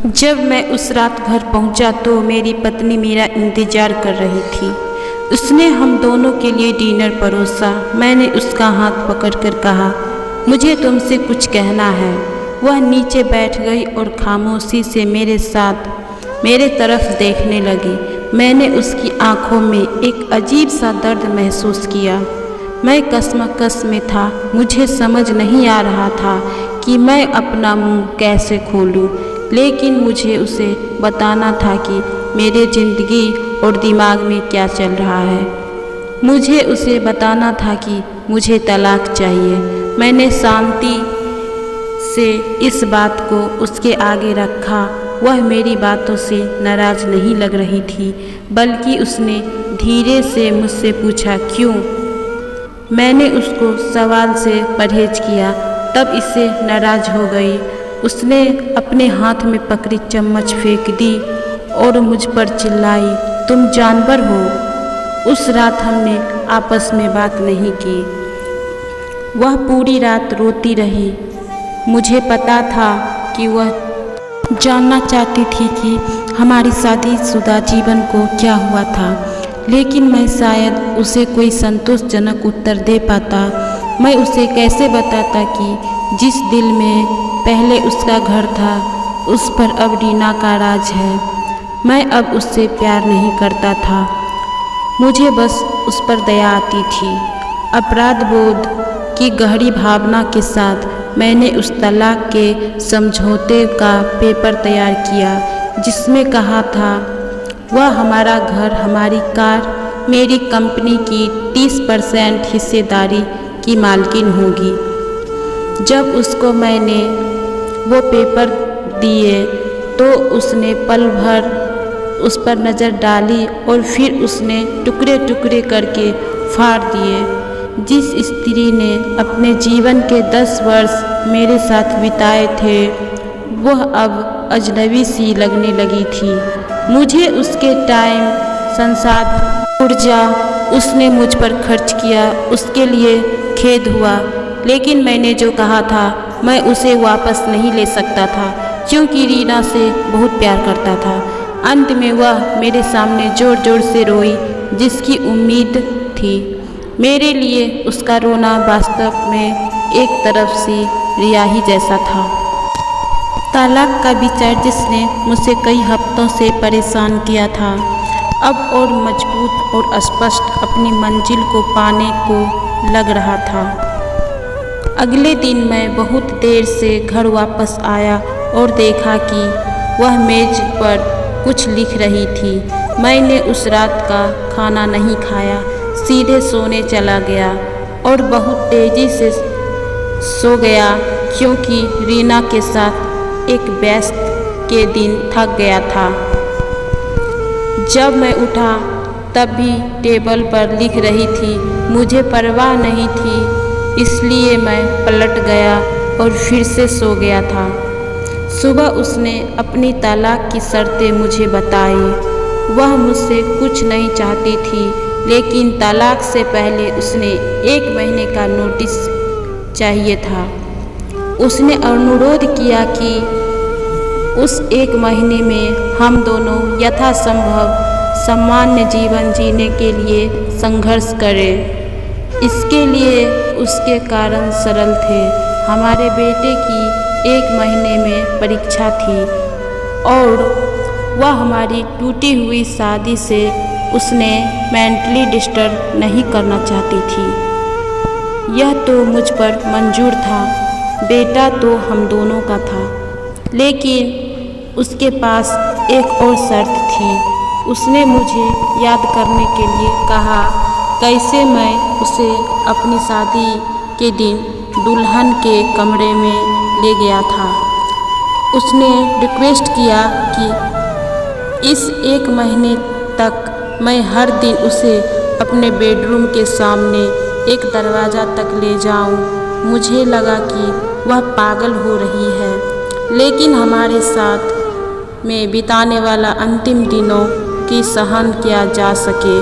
जब मैं उस रात घर पहुंचा तो मेरी पत्नी मेरा इंतज़ार कर रही थी। उसने हम दोनों के लिए डिनर परोसा। मैंने उसका हाथ पकड़कर कहा, मुझे तुमसे कुछ कहना है। वह नीचे बैठ गई और खामोशी से मेरे तरफ देखने लगी। मैंने उसकी आंखों में एक अजीब सा दर्द महसूस किया। मैं कशमकश में था। मुझे समझ नहीं आ रहा था कि मैं अपना मुंह कैसे खोलूं, लेकिन मुझे उसे बताना था कि मेरे ज़िंदगी और दिमाग में क्या चल रहा है। मुझे उसे बताना था कि मुझे तलाक चाहिए। मैंने शांति से इस बात को उसके आगे रखा। वह मेरी बातों से नाराज़ नहीं लग रही थी, बल्कि उसने धीरे से मुझसे पूछा, क्यों? मैंने उसको सवाल से परहेज किया, तब इससे नाराज़ हो गई। उसने अपने हाथ में पकड़ी चम्मच फेंक दी और मुझ पर चिल्लाई, तुम जानवर हो। उस रात हमने आपस में बात नहीं की। वह पूरी रात रोती रही। मुझे पता था कि वह जानना चाहती थी कि हमारी शादीशुदा जीवन को क्या हुआ था, लेकिन मैं शायद उसे कोई संतोषजनक उत्तर दे पाता। मैं उसे कैसे बताता कि जिस दिल में पहले उसका घर था, उस पर अब रीना का राज है। मैं अब उससे प्यार नहीं करता था, मुझे बस उस पर दया आती थी। अपराध बोध की गहरी भावना के साथ मैंने उस तलाक के समझौते का पेपर तैयार किया, जिसमें कहा था वह हमारा घर, हमारी कार, मेरी कंपनी की 30% हिस्सेदारी की मालकिन होगी। जब उसको मैंने वो पेपर दिए तो उसने पल भर उस पर नज़र डाली और फिर उसने टुकड़े टुकड़े करके फाड़ दिए। जिस स्त्री ने अपने जीवन के 10 वर्ष मेरे साथ बिताए थे, वह अब अजनबी सी लगने लगी थी। मुझे उसके टाइम, संसाधन, ऊर्जा उसने मुझ पर खर्च किया, उसके लिए खेद हुआ। लेकिन मैंने जो कहा था मैं उसे वापस नहीं ले सकता था, क्योंकि रीना से बहुत प्यार करता था। अंत में वह मेरे सामने ज़ोर ज़ोर से रोई, जिसकी उम्मीद थी। मेरे लिए उसका रोना वास्तव में एक तरफ से रियाही जैसा था। तलाक का विचार जिसने मुझे कई हफ्तों से परेशान किया था, अब और मजबूत और स्पष्ट अपनी मंजिल को पाने को लग रहा था। अगले दिन मैं बहुत देर से घर वापस आया और देखा कि वह मेज पर कुछ लिख रही थी। मैंने उस रात का खाना नहीं खाया, सीधे सोने चला गया और बहुत तेज़ी से सो गया, क्योंकि रीना के साथ एक व्यस्त के दिन थक गया था। जब मैं उठा तब भी टेबल पर लिख रही थी। मुझे परवाह नहीं थी, इसलिए मैं पलट गया और फिर से सो गया था। सुबह उसने अपनी तलाक की शर्तें मुझे बताई। वह मुझसे कुछ नहीं चाहती थी, लेकिन तलाक से पहले उसने 1 महीने का नोटिस चाहिए था। उसने अनुरोध किया कि उस 1 महीने में हम दोनों यथासंभव सामान्य जीवन जीने के लिए संघर्ष करें। इसके लिए उसके कारण सरल थे। हमारे बेटे की 1 महीने में परीक्षा थी और वह हमारी टूटी हुई शादी से उसने मेंटली डिस्टर्ब नहीं करना चाहती थी। यह तो मुझ पर मंजूर था, बेटा तो हम दोनों का था। लेकिन उसके पास एक और शर्त थी। उसने मुझे याद करने के लिए कहा कैसे मैं उसे अपनी शादी के दिन दुल्हन के कमरे में ले गया था। उसने रिक्वेस्ट किया कि इस 1 महीने तक मैं हर दिन उसे अपने बेडरूम के सामने एक दरवाज़ा तक ले जाऊं। मुझे लगा कि वह पागल हो रही है, लेकिन हमारे साथ में बिताने वाला अंतिम दिनों की सहन किया जा सके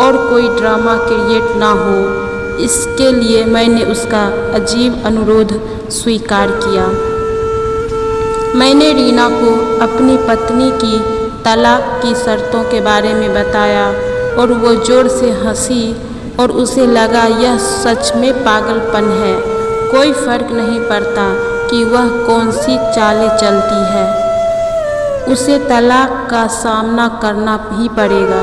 और कोई ड्रामा क्रिएट ना हो, इसके लिए मैंने उसका अजीब अनुरोध स्वीकार किया। मैंने रीना को अपनी पत्नी की तलाक की शर्तों के बारे में बताया और वो जोर से हंसी और उसे लगा यह सच में पागलपन है। कोई फर्क नहीं पड़ता कि वह कौन सी चालें चलती है, उसे तलाक का सामना करना ही पड़ेगा।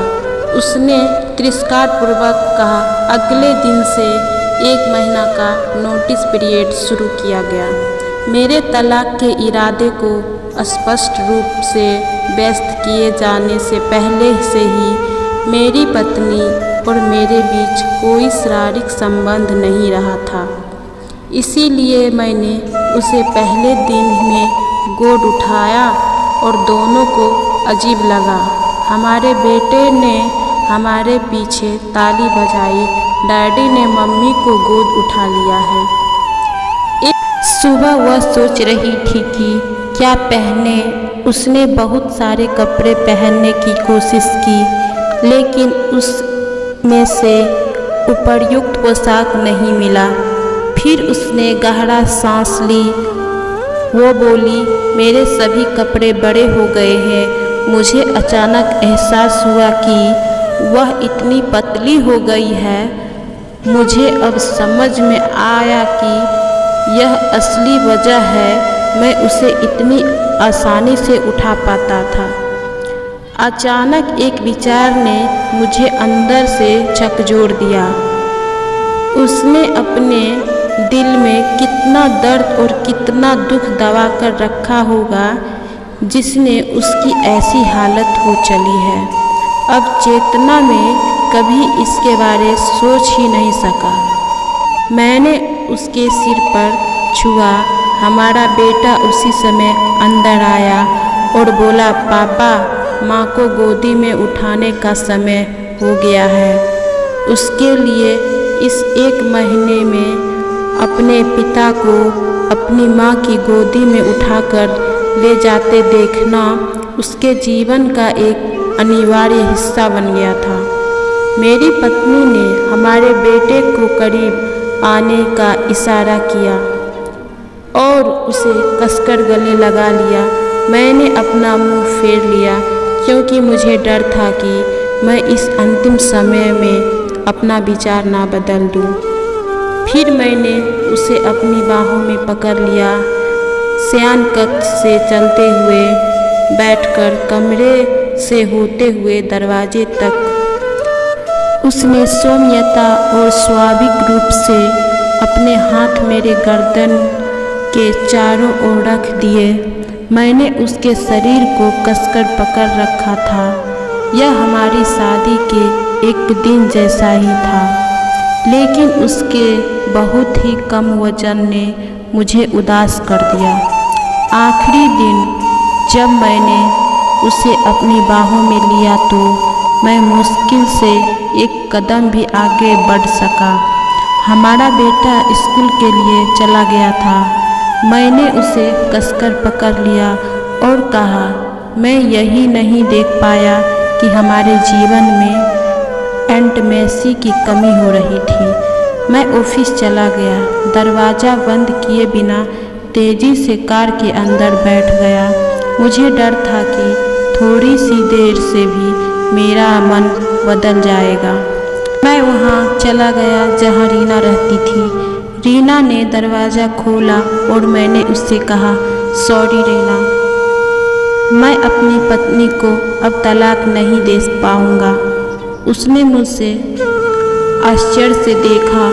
उसने तिरस्कारपूर्वक कहा। अगले दिन से 1 महीना का नोटिस पीरियड शुरू किया गया। मेरे तलाक के इरादे को स्पष्ट रूप से व्यक्त किए जाने से पहले से ही मेरी पत्नी और मेरे बीच कोई शारीरिक संबंध नहीं रहा था। इसीलिए मैंने उसे पहले दिन में गोद उठाया और दोनों को अजीब लगा। हमारे बेटे ने हमारे पीछे ताली बजाई। डैडी ने मम्मी को गोद उठा लिया है। एक सुबह वह सोच रही थी कि क्या पहने। उसने बहुत सारे कपड़े पहनने की कोशिश की, लेकिन उसमें से उपयुक्त पोशाक नहीं मिला। फिर उसने गहरा सांस ली। वो बोली, मेरे सभी कपड़े बड़े हो गए हैं। मुझे अचानक एहसास हुआ कि वह इतनी पतली हो गई है। मुझे अब समझ में आया कि यह असली वजह है मैं उसे इतनी आसानी से उठा पाता था। अचानक एक विचार ने मुझे अंदर से झकझोर दिया। उसने अपने दिल में कितना दर्द और कितना दुख दबा कर रखा होगा जिसने उसकी ऐसी हालत हो चली है। अब चेतना में कभी इसके बारे सोच ही नहीं सका। मैंने उसके सिर पर छुआ। हमारा बेटा उसी समय अंदर आया और बोला, पापा, माँ को गोदी में उठाने का समय हो गया है। उसके लिए इस 1 महीने में अपने पिता को अपनी माँ की गोदी में उठाकर ले जाते देखना उसके जीवन का एक अनिवार्य हिस्सा बन गया था। मेरी पत्नी ने हमारे बेटे को करीब आने का इशारा किया और उसे कसकर गले लगा लिया। मैंने अपना मुंह फेर लिया क्योंकि मुझे डर था कि मैं इस अंतिम समय में अपना विचार ना बदल दूं। फिर मैंने उसे अपनी बाहों में पकड़ लिया। शयन कक्ष से चलते हुए बैठकर कमरे से होते हुए दरवाजे तक उसने सौम्यता और स्वाभाविक रूप से अपने हाथ मेरे गर्दन के चारों ओर रख दिए। मैंने उसके शरीर को कसकर पकड़ रखा था। यह हमारी शादी के एक दिन जैसा ही था, लेकिन उसके बहुत ही कम वजन ने मुझे उदास कर दिया। आखिरी दिन जब मैंने उसे अपनी बाहों में लिया तो मैं मुश्किल से एक कदम भी आगे बढ़ सका। हमारा बेटा स्कूल के लिए चला गया था। मैंने उसे कसकर पकड़ लिया और कहा, मैं यही नहीं देख पाया कि हमारे जीवन में इंटीमेसी की कमी हो रही थी। मैं ऑफिस चला गया। दरवाज़ा बंद किए बिना तेज़ी से कार के अंदर बैठ गया। मुझे डर था कि थोड़ी सी देर से भी मेरा मन बदल जाएगा। मैं वहाँ चला गया जहाँ रीना रहती थी। रीना ने दरवाज़ा खोला और मैंने उससे कहा, सॉरी रीना, मैं अपनी पत्नी को अब तलाक नहीं दे पाऊँगा। उसने मुझसे आश्चर्य से देखा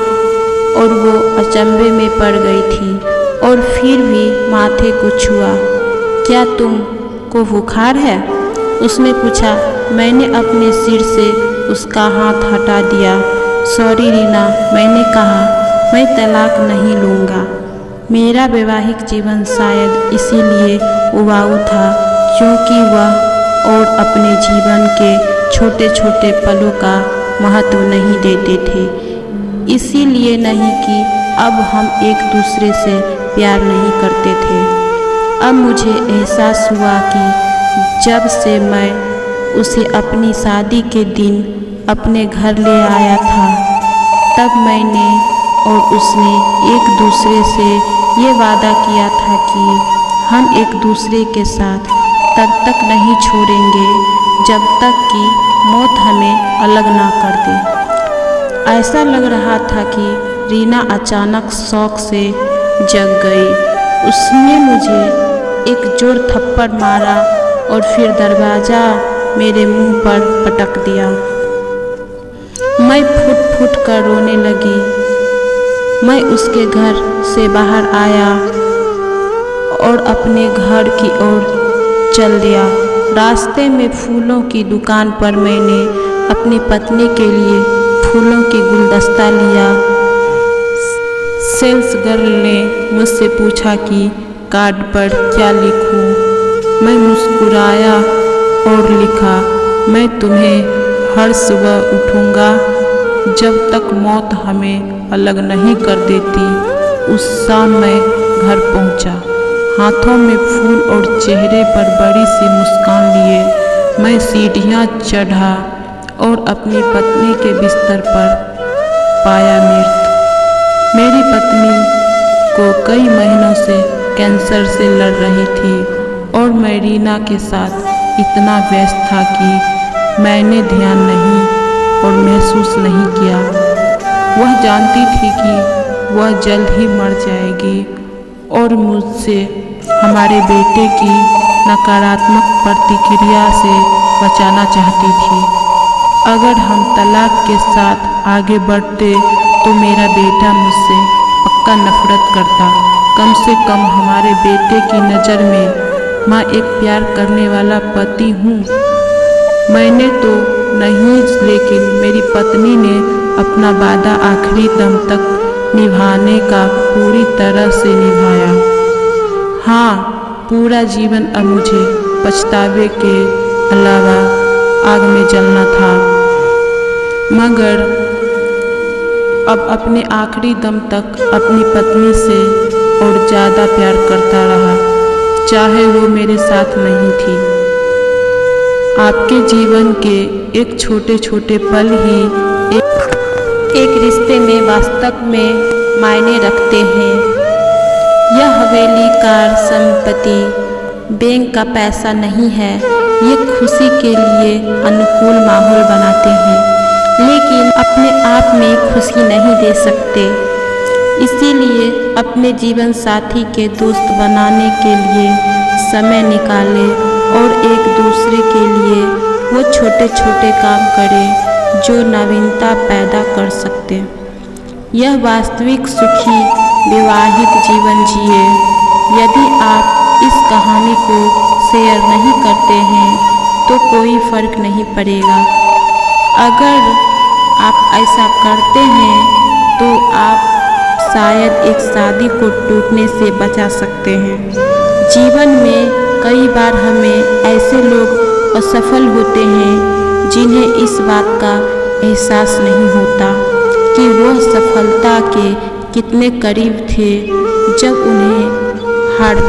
और वो अचंभे में पड़ गई थी और फिर भी माथे को छुआ। क्या तुमको बुखार है? उसने पूछा। मैंने अपने सिर से उसका हाथ हटा दिया। सॉरी रीना, मैंने कहा, मैं तलाक नहीं लूँगा। मेरा वैवाहिक जीवन शायद इसीलिए उबाऊ था क्योंकि वह और अपने जीवन के छोटे छोटे पलों का महत्व नहीं देते थे। इसीलिए नहीं कि अब हम एक दूसरे से प्यार नहीं करते थे। अब मुझे एहसास हुआ कि जब से मैं उसे अपनी शादी के दिन अपने घर ले आया था, तब मैंने और उसने एक दूसरे से ये वादा किया था कि हम एक दूसरे के साथ तब तक नहीं छोड़ेंगे जब तक कि मौत हमें अलग ना कर दे। ऐसा लग रहा था कि रीना अचानक शौक से जग गई। उसने मुझे एक जोर थप्पड़ मारा और फिर दरवाज़ा मेरे मुंह पर पटक दिया। मैं फुट फुट कर रोने लगी। मैं उसके घर से बाहर आया और अपने घर की ओर चल दिया। रास्ते में फूलों की दुकान पर मैंने अपनी पत्नी के लिए फूलों की गुलदस्ता लिया। सेल्स गर्ल ने मुझसे पूछा कि कार्ड पर क्या लिखूं। मैं मुस्कुराया और लिखा, मैं तुम्हें हर सुबह उठूंगा जब तक मौत हमें अलग नहीं कर देती। उस शाम मैं घर पहुंचा, हाथों में फूल और चेहरे पर बड़ी सी मुस्कान लिए मैं सीढ़ियां चढ़ा और अपनी पत्नी के बिस्तर पर पाया मृत। मेरी पत्नी को कई महीनों से कैंसर से लड़ रही थी और मैं रीना के साथ इतना व्यस्त था कि मैंने ध्यान नहीं और महसूस नहीं किया। वह जानती थी कि वह जल्द ही मर जाएगी और मुझसे हमारे बेटे की नकारात्मक प्रतिक्रिया से बचाना चाहती थी। अगर हम तलाक के साथ आगे बढ़ते तो मेरा बेटा मुझसे पक्का नफरत करता। कम से कम हमारे बेटे की नज़र में मैं एक प्यार करने वाला पति हूँ। मैंने तो नहीं, लेकिन मेरी पत्नी ने अपना वादा आखिरी दम तक निभाने का पूरी तरह से निभाया। हाँ, पूरा जीवन अब मुझे पछतावे के अलावा आग में जलना था, मगर अब अपने आखिरी दम तक अपनी पत्नी से और ज़्यादा प्यार करता रहा, चाहे वो मेरे साथ नहीं थी। आपके जीवन के एक छोटे छोटे पल ही एक रिश्ते में वास्तव में मायने रखते हैं। यह हवेली, कार, संपत्ति, बैंक का पैसा नहीं है। ये खुशी के लिए अनुकूल माहौल बनाते हैं, लेकिन अपने आप में खुशी नहीं दे सकते। इसीलिए अपने जीवन साथी के दोस्त बनाने के लिए समय निकालें और एक दूसरे के लिए वो छोटे छोटे काम करें जो नवीनता पैदा कर सकते। यह वास्तविक सुखी विवाहित जीवन जिए। यदि आप इस कहानी को शेयर नहीं करते हैं तो कोई फर्क नहीं पड़ेगा। अगर आप ऐसा करते हैं तो आप शायद एक शादी को टूटने से बचा सकते हैं। जीवन में कई बार हमें ऐसे लोग असफल होते हैं जिन्हें इस बात का एहसास नहीं होता कि वह सफलता के कितने करीब थे जब उन्हें हार